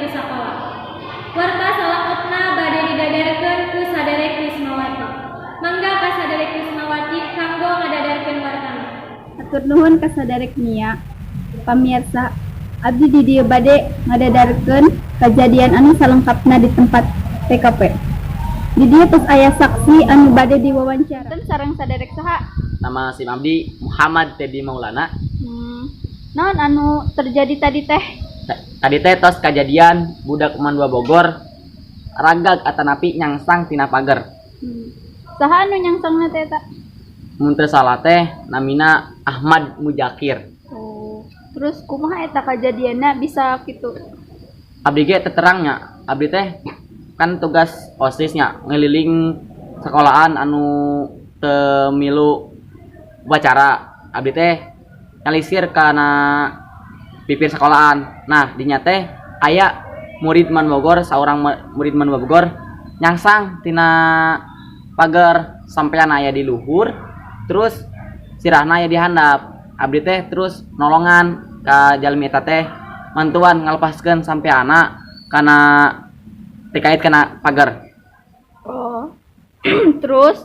ti sakola. Warta salakopna bade didadarkeun ku Saderek Wismawati. Mangga ka Saderek Wismawati kanggo ngadadarkeun wartana. Hatur nuhun ka Saderek Nia. Pamirsa, abdi di dieu bade ngadadarkeun kajadian anu salengkapna di tempat TKP. Di dieu tos aya saksi anu bade diwawancara. Sareng Saderek saha? Nama SIM abdi Muhammad Teddy Maulana. Naon anu terjadi tadi teh? Tadi teh tos kejadian budak Mandua Bogor ragag atanapi nyangsang tina pager. Saha anu nyangsangna teh eta? Mun teu salah teh namina Ahmad Mujakir. Terus kumaha eta kajadianna bisa kitu? Abdi ge terangnya, abdi teh kan tugas OSISnya ngeliling sekolahan anu teu milu upacara. Abdi teh nyalisir kana pipir sekolahan. Nah, dinya teh aya murid Man Bogor, saurang murid Man Bogor nyangsang tina pager sampean aya di luhur, terus sirahna aya di handap. Abdi teh terus nolongan ka jalmi eta teh mantuan ngalepaskeun sampeana kana terkait kena pagar. Terus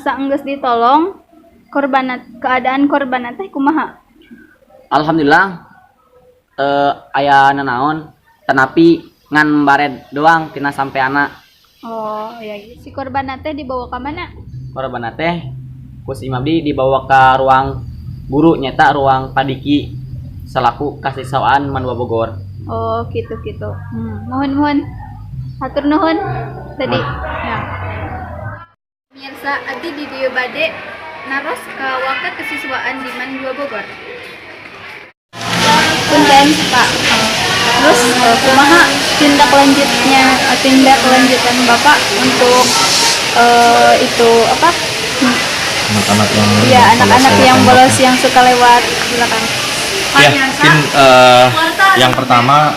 saenggeus ditolong keadaan korban teh kumaha? Alhamdulillah aya nanaon tanapi ngan bared doang tina sampeana. Oh iya, si korban teh dibawa ka mana? Korban teh ku si Abdi dibawa ka ruang guru nyata ruang padiki selaku kasiswaan Mandua Bogor. Oh gitu. Mohon hatur nuhun tadi. Ya. Pemirsa, abdi di dieu bade naros ka wakat kesiswaan di Mandua Bogor. Punten Pak. Terus kumaha tindak lanjutan Bapak untuk itu apa? Anak-anak yang anak-anak yang bolos yang suka lewat, silakan. Ya, mungkin yang pertama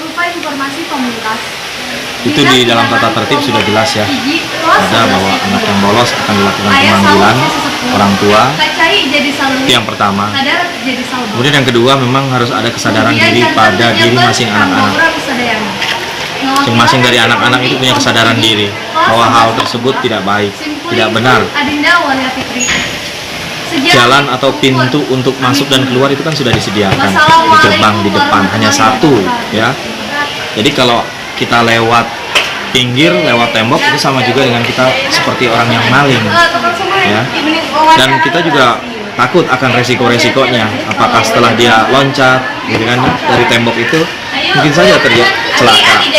itu di dalam tata tertib sudah jelas ya, ada bahwa anak yang bolos akan dilakukan pemanggilan orang tua. Itu yang pertama. Kemudian yang kedua, memang harus ada kesadaran diri pada diri masing anak-anak. Masing-masing dari anak-anak itu punya kesadaran diri bahwa hal tersebut tidak baik, tidak benar. Jalan atau pintu untuk masuk dan keluar itu kan sudah disediakan di gerbang di depan, hanya satu ya. Jadi kalau kita lewat pinggir, lewat tembok, itu sama juga dengan kita seperti orang yang maling ya. Dan kita juga takut akan resiko-resikonya, apakah setelah dia loncat gitu kan, dari tembok itu mungkin saja terjadi celaka,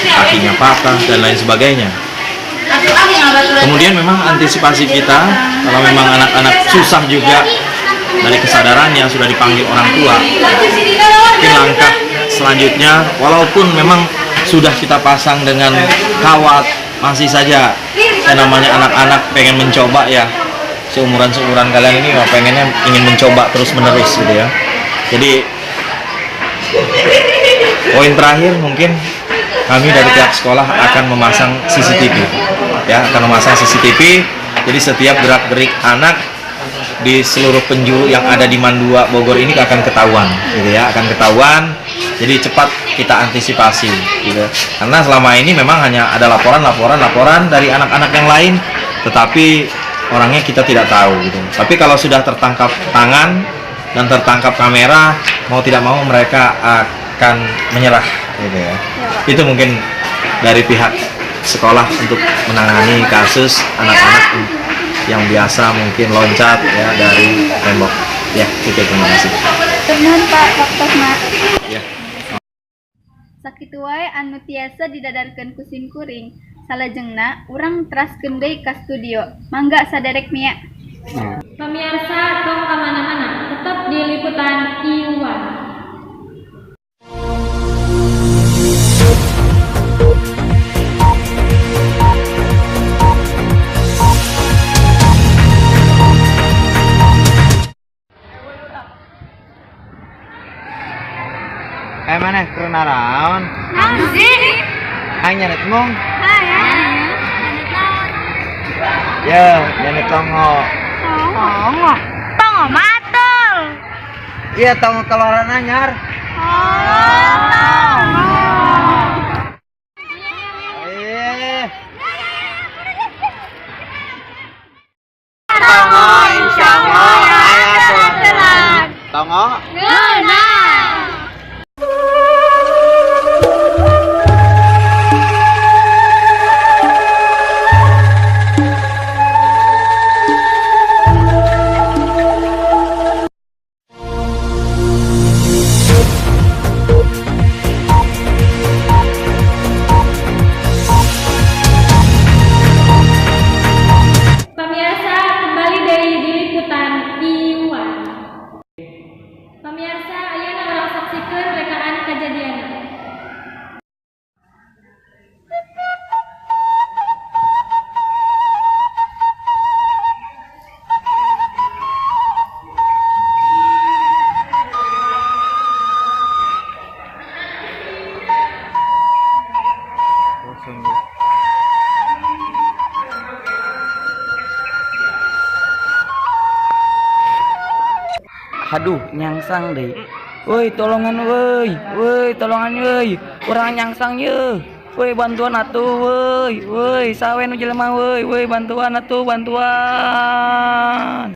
kakinya patah dan lain sebagainya. Kemudian memang antisipasi kita, kalau memang anak-anak susah juga dari kesadaran yang sudah dipanggil orang tua, mungkin langkah selanjutnya, walaupun memang sudah kita pasang dengan kawat, masih saja yang namanya anak-anak pengen mencoba ya, seumuran kalian ini pengennya ingin mencoba terus menerus gitu ya. Jadi poin terakhir mungkin kami dari pihak sekolah akan memasang CCTV ya, jadi setiap gerak-gerik anak di seluruh penjuru yang ada di Mandua Bogor ini akan ketahuan gitu ya, jadi cepat kita antisipasi gitu. Karena selama ini memang hanya ada laporan dari anak-anak yang lain, tetapi orangnya kita tidak tahu gitu. Tapi kalau sudah tertangkap tangan dan tertangkap kamera, mau tidak mau mereka akan menyerah gitu ya. Itu mungkin dari pihak sekolah untuk menangani kasus anak-anak yang biasa mungkin loncat ya dari tembok. Ya, itu terima kasih. Terima Pak Waktosna. Ya. Sakitu wae anu tiasa didadarkeun ku sim kuring. Salajengna urang teraskeun deui ka studio. Mangga Saderek Mia. Pemirsa tong kamana-mana, tetap di liputan Iwan. Mana kerana raon? Sih? Hanya net mong. Ya, Ya, janet tongo. Tongo matul. Iya, tongo keluaran anyar. Oh, tongo. Haduh, nyangsang deh. Woi, tolongan woi. Woi, tolongan woi. Urang nyangsang ye. Woi, bantuan atuh woi. Woi, sawen jelema woi. Woi, bantuan atuh, bantuan.